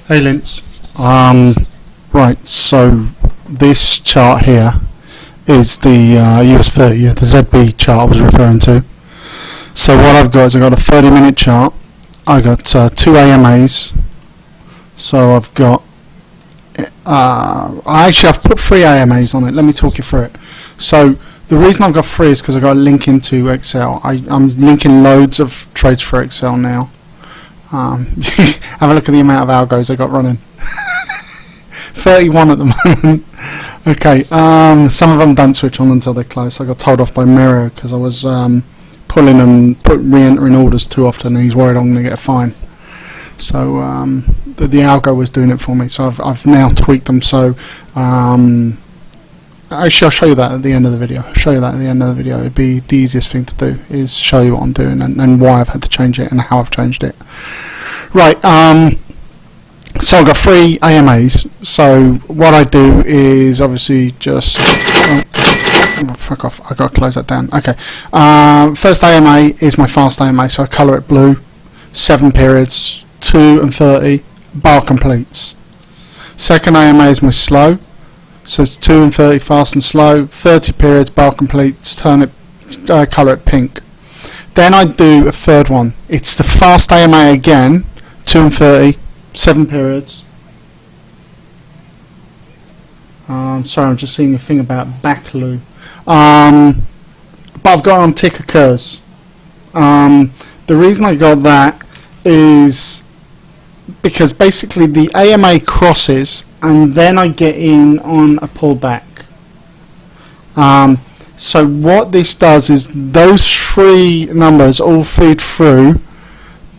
Hey Linz. Right, so this chart here is the US 30, the ZB chart I was referring to. So what I've got is I've got a 30-minute chart. I got two AMAs. So I've got I've put 3 AMAs on it. Let me talk you through it. So the reason I've got 3 is because I've got a link into Excel. I'm linking loads of trades for Excel now. Have a look at the amount of algos I got running. 31 at the moment. Okay, some of them don't switch on until they're closed. I got told off by Mario because I was pulling and re-entering orders too often, and he's worried I'm going to get a fine. So the algo was doing it for me. So I've now tweaked them. So actually, I'll show you that at the end of the video. It'd be the easiest thing to do is show you what I'm doing and why I've had to change it and how I've changed it. Right. So I've got 3 AMAs. So what I do is obviously just fuck off. I got to close that down. Okay. First AMA is my fast AMA. So I colour it blue. 7 periods, 2 and 30 bar completes. Second AMA is my slow. So it's 2 and 30 fast and slow, 30 periods, bar completes, turn it, colour it pink. Then I do a third one. It's the fast AMA again, 2 and 30, 7 periods. Sorry, I'm just seeing a thing about Backloo. But I've got on tick occurs. The reason I got that is because basically the AMA crosses and then I get in on a pullback. So what this does is those 3 numbers all feed through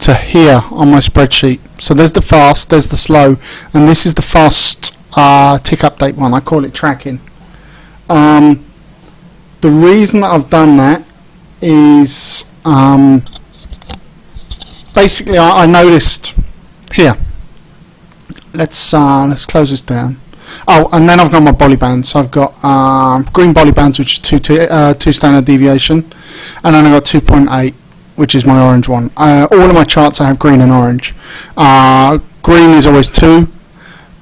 to here on my spreadsheet. So there's the fast, there's the slow, and this is the fast tick update one. I call it tracking. The reason that I've done that is basically I noticed here. Let's close this down. Oh, and then I've got my bolly bands. So I've got green bolly bands, which is 2 standard deviation, and then I've got 2.8, which is my orange one. All of my charts I have green and orange. Green is always 2,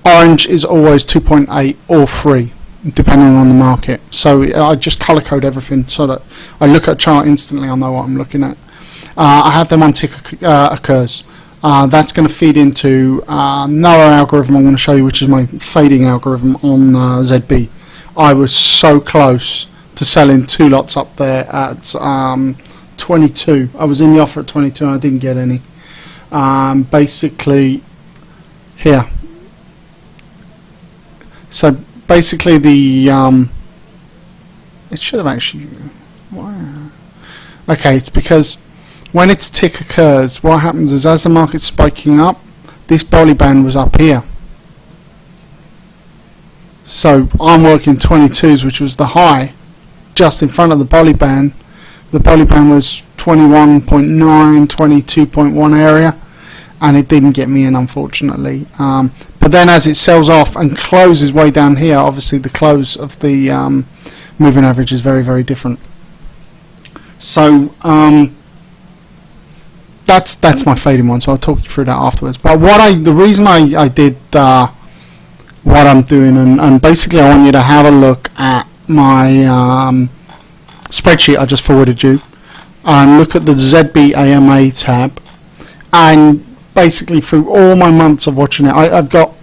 orange is always 2.8 or 3, depending on the market. So I just color code everything so that I look at a chart instantly, I know what I'm looking at. I have them on tick occurs. That's going to feed into another algorithm I'm going to show you, which is my fading algorithm on ZB. I was so close to selling 2 lots up there at 22. I was in the offer at 22 and I didn't get any. Basically, here. So basically the it should have actually. Wow. Okay, it's because when its tick occurs, what happens is as the market's spiking up, this bolly band was up here. So I'm working 22s, which was the high, just in front of the bolly band. The bolly band was 21.9, 22.1 area, and it didn't get me in, unfortunately. But then as it sells off and closes way down here, obviously the close of the moving average is very, very different. So that's my fading one, so I'll talk you through that afterwards. But the reason I did what I'm doing, and basically I want you to have a look at my spreadsheet I just forwarded you, and look at the ZB AMA tab, and basically through all my months of watching it, I've got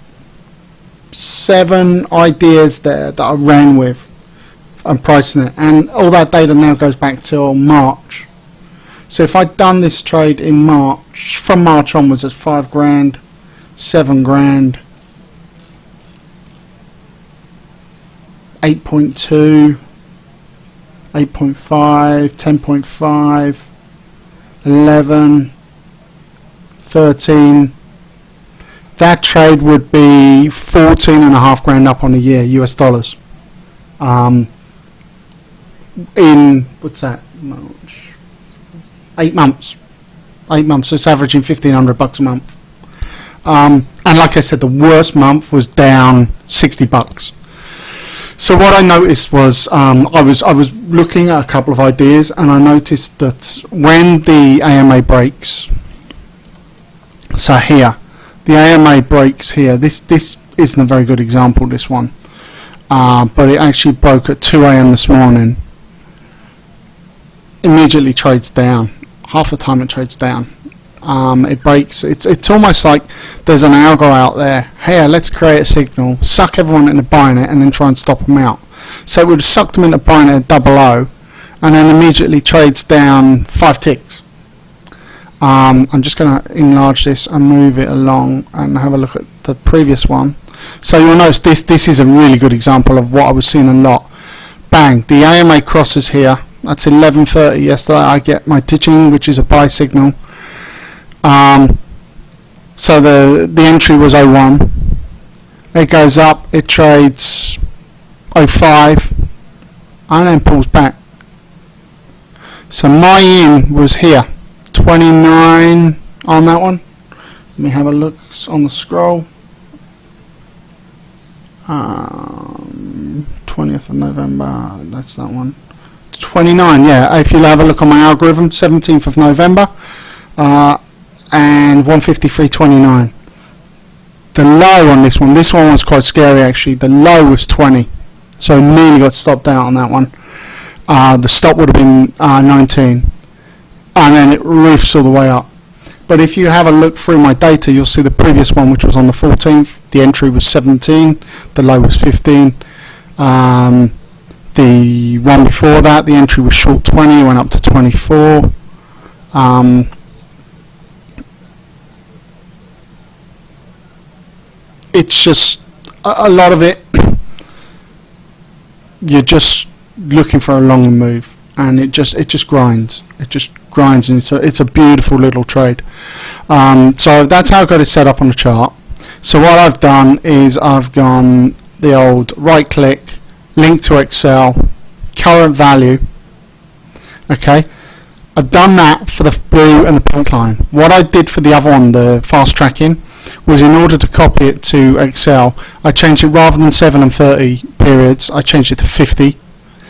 7 ideas there that I ran with and pricing it, and all that data now goes back till March. So if I'd done this trade in March, from March onwards, it's 5 grand, 7 grand, 8.2, 8.5, 10.5, 11, 13. That trade would be 14.5 grand up on a year, US dollars. In, what's that, March? 8 months. 8 months, so it's averaging $1,500 a month. And like I said, the worst month was down $60. So what I noticed was I was looking at a couple of ideas, and I noticed that when the AMA breaks, so here, the AMA breaks here. This isn't a very good example, this one, but it actually broke at 2 a.m. this morning. Immediately trades down. Half the time it trades down. It breaks. It's almost like there's an algo out there. Hey, let's create a signal, suck everyone into buying it, and then try and stop them out. So it would have sucked them into buying it at 00, and then immediately trades down 5 ticks. I'm just going to enlarge this and move it along and have a look at the previous one. So you'll notice this is a really good example of what I was seeing a lot. Bang, the AMA crosses here. That's 11:30 yesterday. I get my teaching, which is a buy signal. So the entry was 01. It goes up, it trades 05, and then pulls back. So my in was here, 29 on that one. Let me have a look on the scroll. 20th of November, that's that one. 29, yeah, if you have a look on my algorithm, 17th of November, and 153.29. The low on this one was quite scary actually. The low was 20, so I nearly got stopped out on that one. The stop would have been 19, and then it roofs all the way up. But if you have a look through my data, you'll see the previous one, which was on the 14th. The entry was 17, the low was 15. The one before that, the entry was short 20, went up to 24. It's just a lot of it. You're just looking for a longer move, and it just grinds. It just grinds, and it's a beautiful little trade. So that's how I got it set up on the chart. So what I've done is I've gone the old right click, link to Excel, current value. Okay, I've done that for the blue and the pink line. What I did for the other one, the fast tracking, was in order to copy it to Excel, I changed it rather than 7 and 30 periods, I changed it to 50.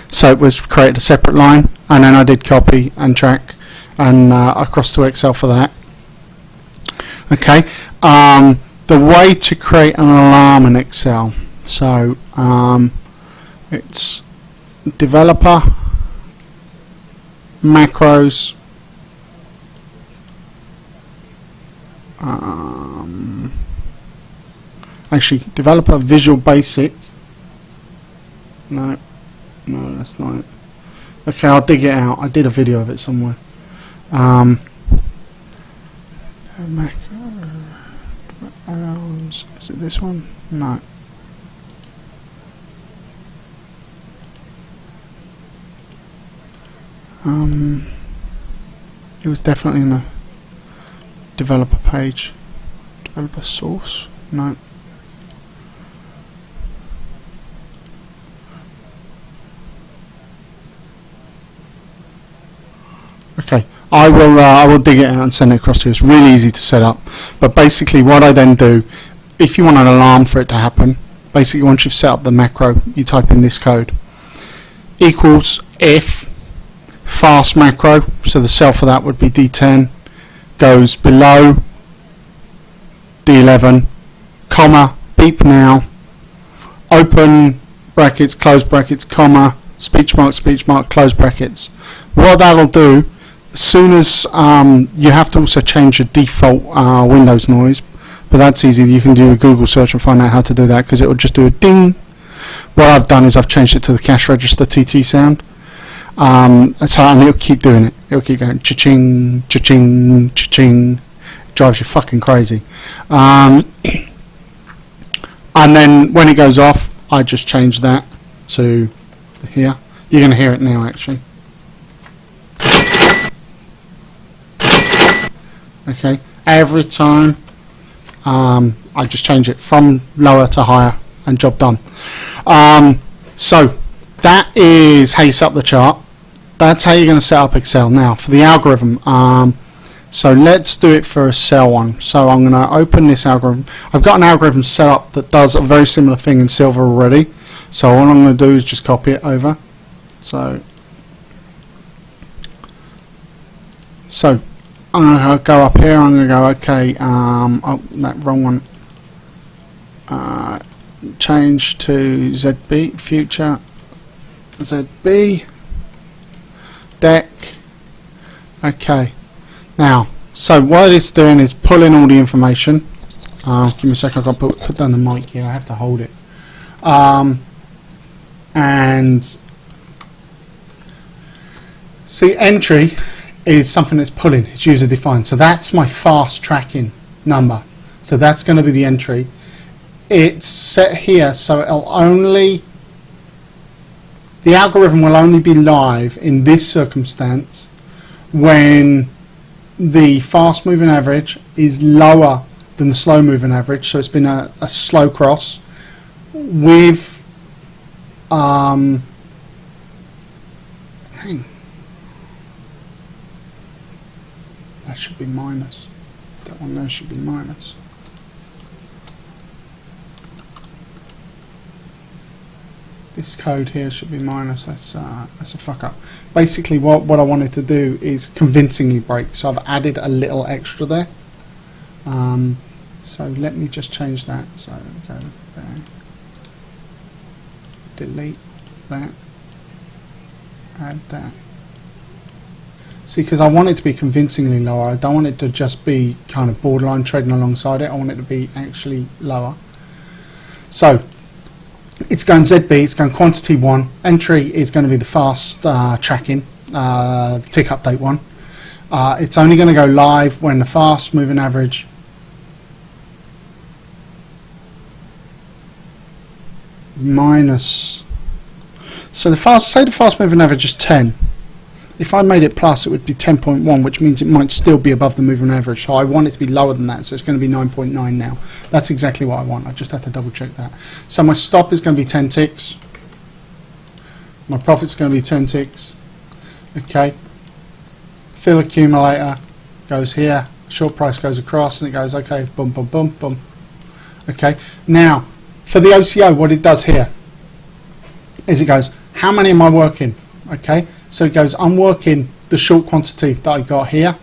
So it was created a separate line, and then I did copy and track, and across to Excel for that. Okay, the way to create an alarm in Excel. So it's developer, macros, actually developer Visual Basic. No, that's not it. Okay, I'll dig it out. I did a video of it somewhere. Macros, is it this one? No. It was definitely in the developer page. Developer source? No. Okay, I will dig it out and send it across to you. It's really easy to set up. But basically what I then do, if you want an alarm for it to happen, basically once you've set up the macro, you type in this code. Equals if fast macro, so the cell for that would be D10, goes below D11, comma, beep now, open brackets, close brackets, comma, speech mark, close brackets. What that'll do, as soon as you have to also change your default Windows noise, but that's easy. You can do a Google search and find out how to do that, because it will just do a ding. What I've done is I've changed it to the cash register TT sound. And it'll keep doing it. It'll keep going cha-ching, cha-ching, cha-ching. It drives you fucking crazy. And then when it goes off, I just change that to here. You're going to hear it now, actually. Okay, every time I just change it from lower to higher, and job done. So that is how you set up the chart. That's how you're going to set up Excel. Now for the algorithm, so let's do it for a cell one. So I'm going to open this algorithm. I've got an algorithm set up that does a very similar thing in Silver already, so all I'm going to do is just copy it over. So I'm going to go up here, I'm going to go, okay, oh, that wrong one. Change to ZB, future, ZB, deck. Okay, now, so what it's doing is pulling all the information. Give me a second, I've got to put down the mic here, I have to hold it. And see, entry is something that's pulling, it's user defined. So that's my fast tracking number. So that's going to be the entry. It's set here so it'll only, the algorithm will only be live in this circumstance when the fast moving average is lower than the slow moving average. So it's been a slow cross with hang. That should be minus. That one there should be minus. This code here should be minus. That's a fuck up. Basically, what I wanted to do is convincingly break. So I've added a little extra there. So let me just change that. So go there. Delete that. Add that. See, because I want it to be convincingly lower. I don't want it to just be kind of borderline trading alongside it. I want it to be actually lower. So it's going ZB, it's going quantity 1. Entry is going to be the fast tracking, the tick update one. It's only going to go live when the fast moving average minus. So the fast, say the fast moving average is 10. If I made it plus, it would be 10.1, which means it might still be above the moving average. So I want it to be lower than that, so it's going to be 9.9 now. That's exactly what I want. I just had to double check that. So my stop is going to be 10 ticks. My profit's going to be 10 ticks. Okay. Fill accumulator goes here. Short price goes across, and it goes, okay, boom, boom, boom, boom. Okay. Now, for the OCO, what it does here is it goes, how many am I working? Okay. So it goes, I'm working the short quantity that I got here.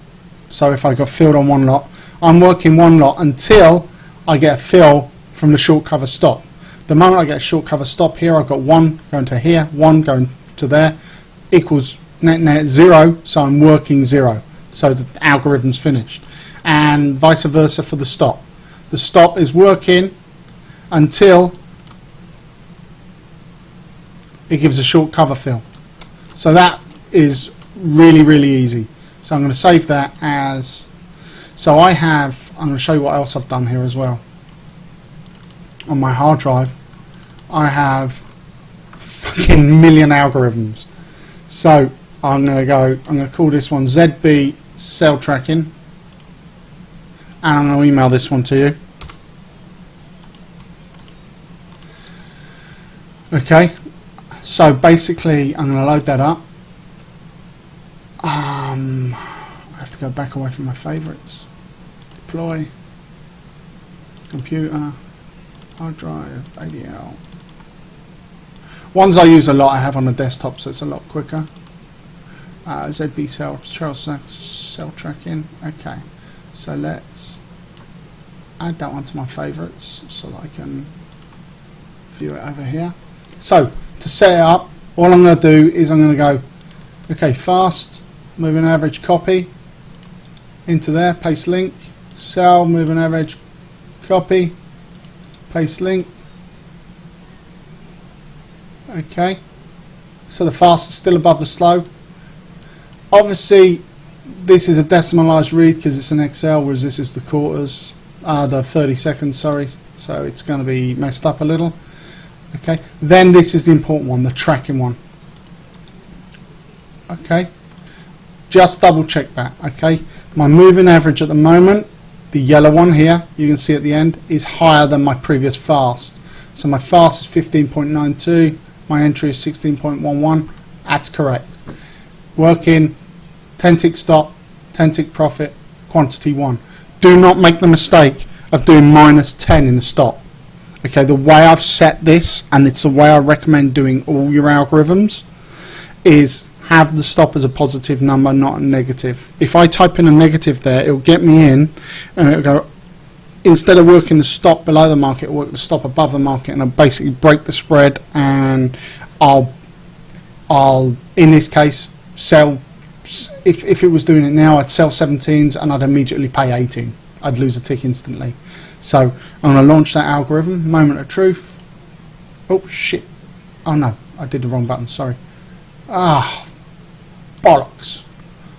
So if I got filled on one lot, I'm working one lot until I get a fill from the short cover stop. The moment I get a short cover stop here, I've got one going to here, one going to there, equals net 0, so I'm working 0. So the algorithm's finished. And vice versa for the stop. The stop is working until it gives a short cover fill. So that is really, really easy. So I'm going to save that as, so I have, I'm going to show you what else I've done here as well. On my hard drive, I have fucking million algorithms. So I'm going to call this one ZB Sell Tracking. And I'm going to email this one to you. Okay. So basically, I'm going to load that up. I have to go back away from my favorites. Deploy. Computer. Hard drive. ADL. Ones I use a lot I have on the desktop, so it's a lot quicker. ZB Sell Tracking. Okay. So let's add that one to my favorites so that I can view it over here. So to set it up, all I'm going to do is I'm going to go, okay, fast moving average, copy into there, paste link, sell moving average, copy, paste link. Okay, so the fast is still above the slow. Obviously this is a decimalized read because it's an Excel, whereas this is the quarters, the 30 seconds, sorry, so it's going to be messed up a little. Okay, then this is the important one, the tracking one. Okay, just double check that. Okay, my moving average at the moment, the yellow one here, you can see at the end, is higher than my previous fast. So my fast is 15.92, my entry is 16.11. That's correct. Working 10 tick stop, 10 tick profit, quantity 1. Do not make the mistake of doing minus 10 in the stop. Okay, the way I've set this, and it's the way I recommend doing all your algorithms, is have the stop as a positive number, not a negative. If I type in a negative there, it'll get me in, and it'll go, instead of working the stop below the market, it'll work the stop above the market, and I'll basically break the spread, and I'll in this case sell. If it was doing it now, I'd sell 17s and I'd immediately pay 18. I'd lose a tick instantly. So I'm going to launch that algorithm. Moment of truth. Oh shit! Oh no, I did the wrong button. Sorry. Ah, bollocks.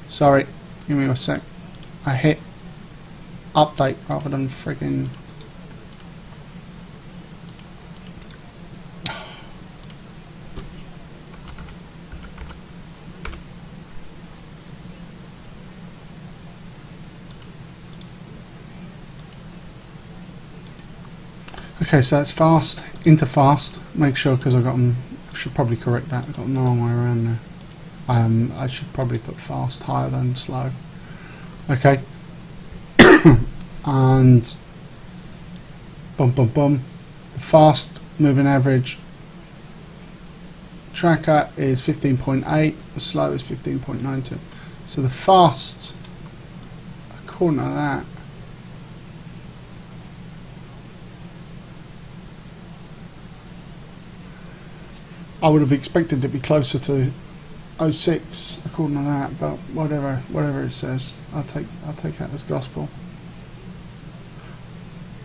Sorry. Give me a sec. I hit update rather than friggin'. Okay, so it's fast into fast. Make sure, because I've got them. I should probably correct that. I've got them the wrong way around there. I should probably put fast higher than slow. Okay. And boom, boom, boom. The fast moving average tracker is 15.8. The slow is 15.92. So the fast, according to that, I would have expected to be closer to 06 according to that, but whatever it says, I'll take that as gospel.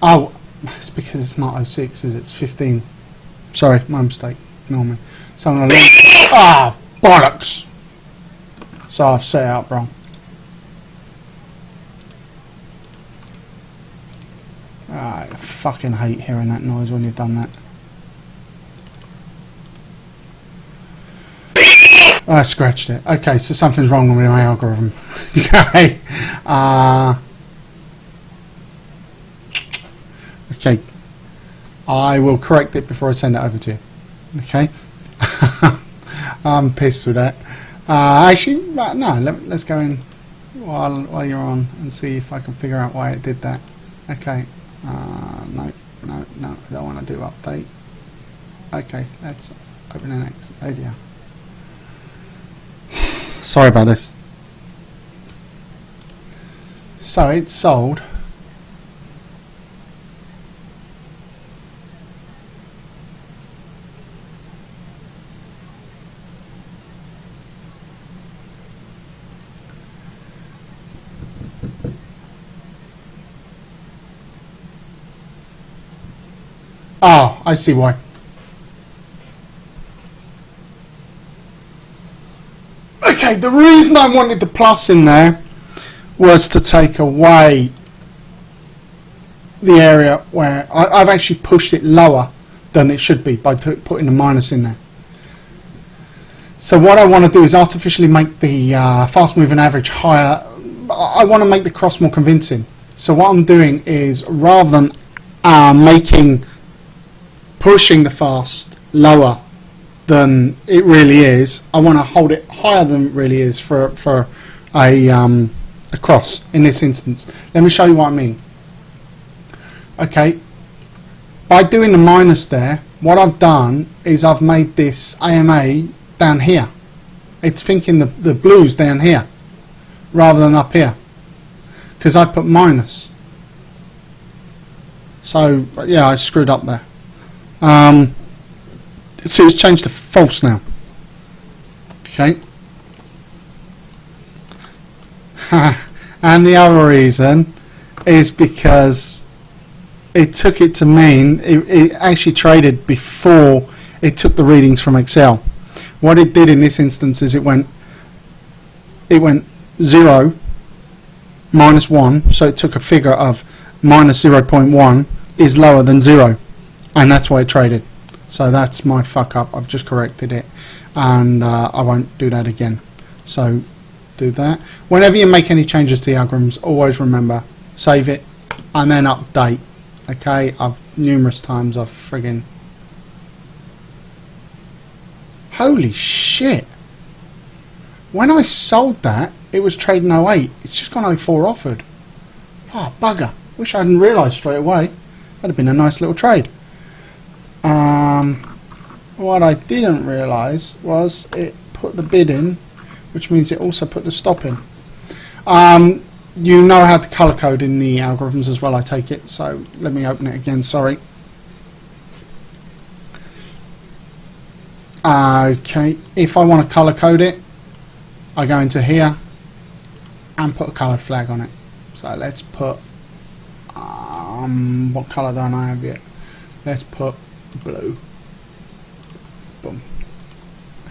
Oh, it's because it's not 06, is it? It's 15. Sorry, my mistake. Ignore me. So I'm going to launch. Ah, bollocks! So I've set it up wrong. I fucking hate hearing that noise when you've done that. I scratched it. Okay, so something's wrong with my algorithm. Okay. Okay. I will correct it before I send it over to you. Okay. I'm pissed with that. Actually, no. Let's go in while you're on and see if I can figure out why it did that. Okay. No. I don't want to do update. Okay. Let's open the next video. Sorry about this. So it's sold. Oh, I see why. Okay, the reason I wanted the plus in there was to take away the area where I've actually pushed it lower than it should be by putting the minus in there. So what I want to do is artificially make the fast moving average higher. I want to make the cross more convincing. So what I'm doing is, rather than pushing the fast lower than it really is, I want to hold it higher than it really is for a cross in this instance. Let me show you what I mean. Okay, by doing the minus there, what I've done is I've made this AMA down here. It's thinking the blue's down here rather than up here, because I put minus. So yeah, I screwed up there. See, it's changed to false now. Okay. And the other reason is because it took it to mean it actually traded before it took the readings from Excel. What it did in this instance is it went 0 minus 1, so it took a figure of minus 0.1 is lower than 0, and that's why it traded. So that's my fuck up. I've just corrected it, and I won't do that again. So do that. Whenever you make any changes to the algorithms, always remember, save it and then update. Okay, numerous times I've friggin'... Holy shit! When I sold that, it was trading 08. It's just gone 04 offered. Oh, bugger. Wish I hadn't realised straight away. That'd have been a nice little trade. What I didn't realise was it put the bid in which means it also put the stop in. You know how to colour code in the algorithms as well, I take it, so let me open it again, sorry. Okay, if I want to colour code it, I go into here and put a coloured flag on it. So let's put, what colour don't I have yet? Let's put blue. Boom.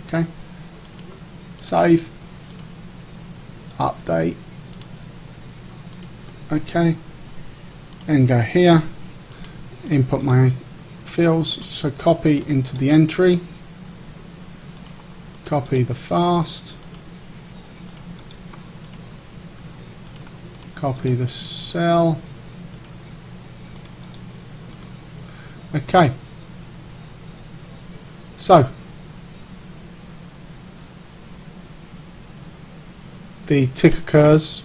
Okay. Save. Update. Okay. And go here. Input my fields. So copy into the entry. Copy the fast. Copy the cell. Okay. So the tick occurs.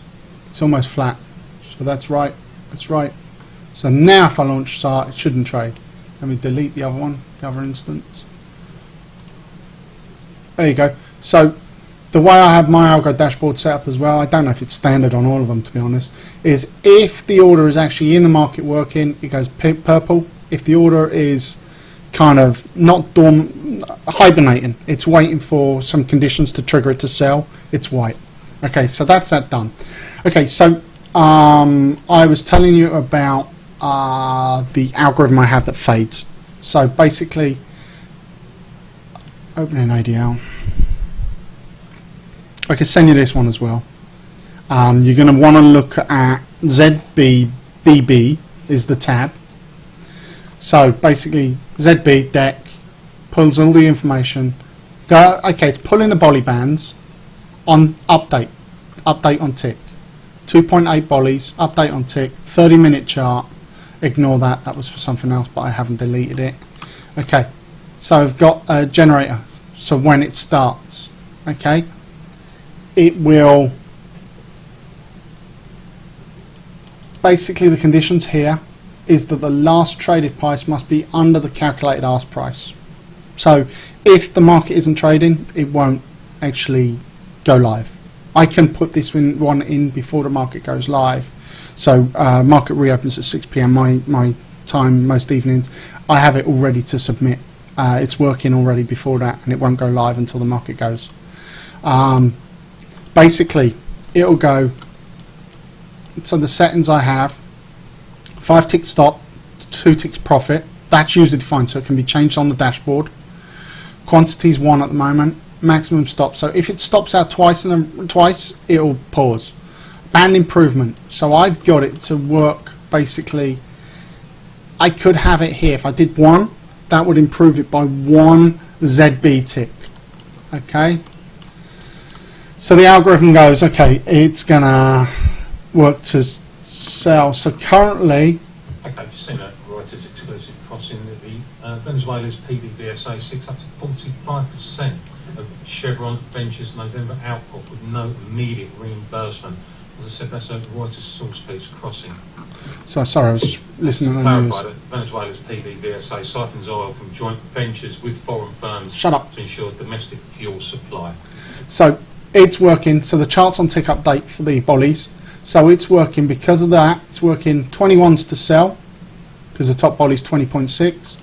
It's almost flat. So that's right. That's right. So now if I launch start, it shouldn't trade. Let me delete the other one, the other instance. There you go. So the way I have my algo dashboard set up as well, I don't know if it's standard on all of them to be honest, is if the order is actually in the market working, it goes purple. If the order is kind of not hibernating, it's waiting for some conditions to trigger it to sell, it's white. Okay, so that's that done. Okay, so I was telling you about the algorithm I have that fades. So basically, opening ADL. I can send you this one as well. You're going to want to look at ZBBB is the tab. So basically, ZB deck pulls all the information. Okay, it's pulling the bolly bands on update on tick. 2.8 bollies, update on tick, 30-minute chart. Ignore that. That was for something else, but I haven't deleted it. Okay, so I've got a generator. So when it starts, okay, it will basically the conditions here is that the last traded price must be under the calculated ask price. So if the market isn't trading, it won't actually go live. I can put this one in before the market goes live. So market reopens at 6 PM my time most evenings. I have it all ready to submit. It's working already before that, and it won't go live until the market goes. Basically, it'll go. So the settings I have: 5 ticks stop, 2 ticks profit. That's user defined, so it can be changed on the dashboard. Quantity's 1 at the moment. Maximum stop. So if it stops out twice, it'll pause. Band improvement. So I've got it to work. Basically, I could have it here. If I did 1, that would improve it by 1 ZB tick. Okay. So the algorithm goes, okay, it's gonna work to sell. So currently, okay, you've seen that Reuters exclusive crossing that the Venezuela's PDVSA 6 up to 45% of Chevron Ventures November output with no immediate reimbursement. As I said, that's a Reuters source piece crossing. So sorry, I was just listening to the news. That Venezuela's PDVSA siphons oil from joint ventures with foreign firms Shut up. to ensure domestic fuel supply. So it's working. So the chart's on tick update for the bollies. So it's working because of that. It's working 21s to sell because the top bolly's 20.6,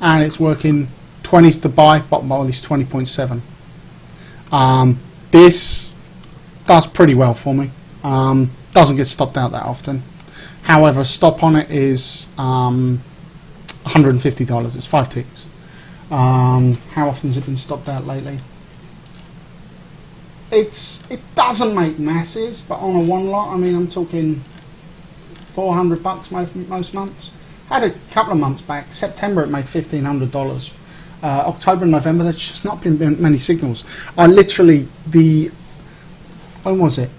and it's working 20s to buy, bottom bolly's 20.7. This does pretty well for me. Doesn't get stopped out that often. However, stop on it is $150. It's 5 ticks. How often has it been stopped out lately? It doesn't make masses, but on a one lot, I mean, I'm talking $400 most months. Had a couple of months back. September it made $1,500. October and November, there's just not been many signals. I literally when was it?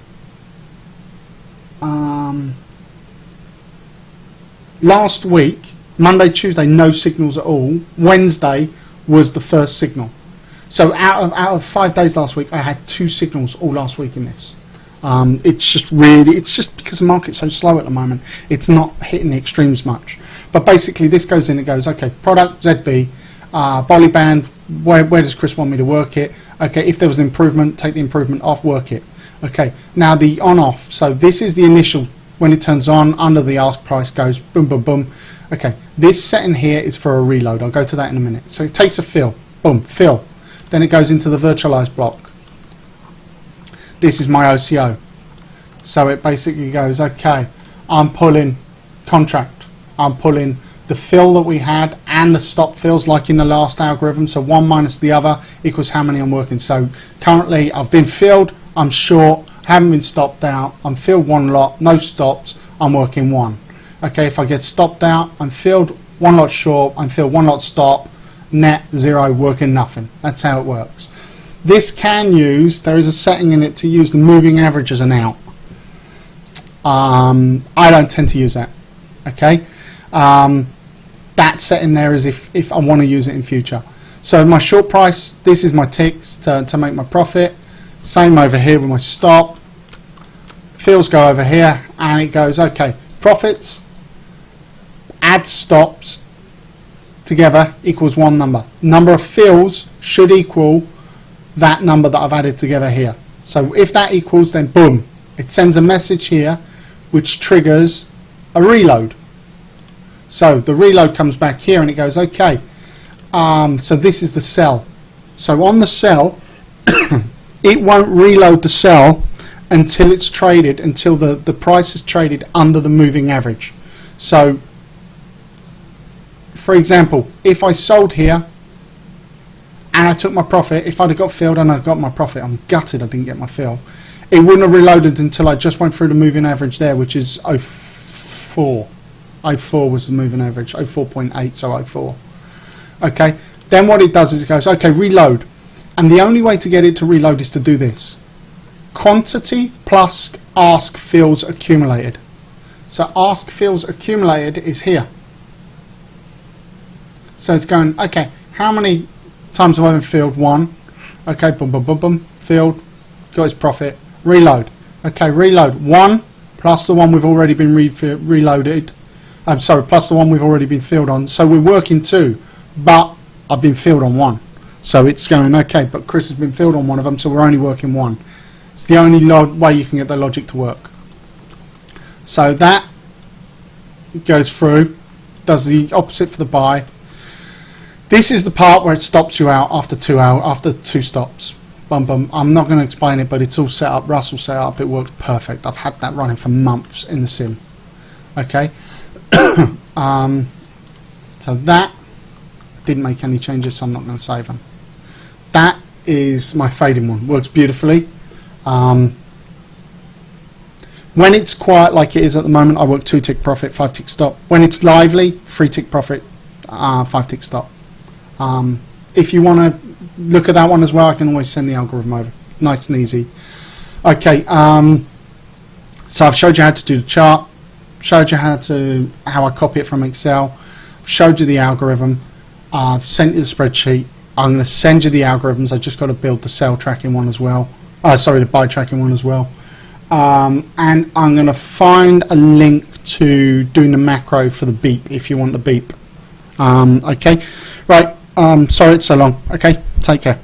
Last week, Monday, Tuesday, no signals at all. Wednesday was the first signal. So out of 5 days last week, I had 2 signals all last week in this. It's just because the market's so slow at the moment, it's not hitting the extremes much. But basically, this goes in, it goes, okay, product, ZB, Bolly band, where does Chris want me to work it? Okay, if there was an improvement, take the improvement off, work it. Okay, now the on-off. So this is the initial, when it turns on, under the ask price goes boom, boom, boom. Okay, this setting here is for a reload. I'll go to that in a minute. So it takes a fill, boom, fill. Then it goes into the virtualized block. This is my OCO. So it basically goes, okay, I'm pulling contract. I'm pulling the fill that we had and the stop fills like in the last algorithm. So one minus the other equals how many I'm working. So currently I've been filled, I'm short, haven't been stopped out, I'm filled one lot, no stops, I'm working one. Okay, if I get stopped out, I'm filled one lot short, I'm filled one lot stop, net zero, working nothing. That's how it works. This can use, there is a setting in it to use the moving average as an out. I don't tend to use that. Okay, that setting there is if I want to use it in future. So my short price, this is my ticks to make my profit. Same over here with my stop. Fills go over here and it goes, okay, profits, add stops together equals one number. Number of fills should equal that number that I've added together here. So if that equals, then boom, it sends a message here which triggers a reload. So the reload comes back here and it goes, okay, so this is the cell. So on the cell, it won't reload the cell until it's traded, until the price is traded under the moving average. So for example, if I sold here and I took my profit, if I'd have got filled and I got my profit, I'm gutted I didn't get my fill. It wouldn't have reloaded until I just went through the moving average there, which is 04. 04 was the moving average, 04.8, so 04. Okay, then what it does is it goes, okay, reload. And the only way to get it to reload is to do this. Quantity plus ask fills accumulated. So ask fills accumulated is here. So it's going, okay, how many times have I been filled? One. Okay, boom, boom, boom, boom, filled, got his profit, reload. Okay, reload, one plus the one we've already been reloaded. I'm sorry, plus the one we've already been filled on. So we're working two, but I've been filled on one. So it's going, okay, but Chris has been filled on one of them, so we're only working one. It's the only way you can get the logic to work. So that goes through, does the opposite for the buy. This is the part where it stops you out after two stops. Bum, bum. I'm not going to explain it, but it's all set up. Russell set up. It works perfect. I've had that running for months in the sim. Okay. So that didn't make any changes, so I'm not going to save them. That is my fading one. Works beautifully. When it's quiet like it is at the moment, I work 2 tick profit, 5 tick stop. When it's lively, 3 tick profit, 5 tick stop. If you want to look at that one as well, I can always send the algorithm over. Nice and easy. Okay, so I've showed you how to do the chart, showed you how I copy it from Excel, I've showed you the algorithm, I've sent you the spreadsheet. I'm going to send you the algorithms. I've just got to build the sell tracking one as well. Sorry, the buy tracking one as well. And I'm going to find a link to doing the macro for the beep if you want the beep. Okay, right. Sorry it's so long. Okay, take care.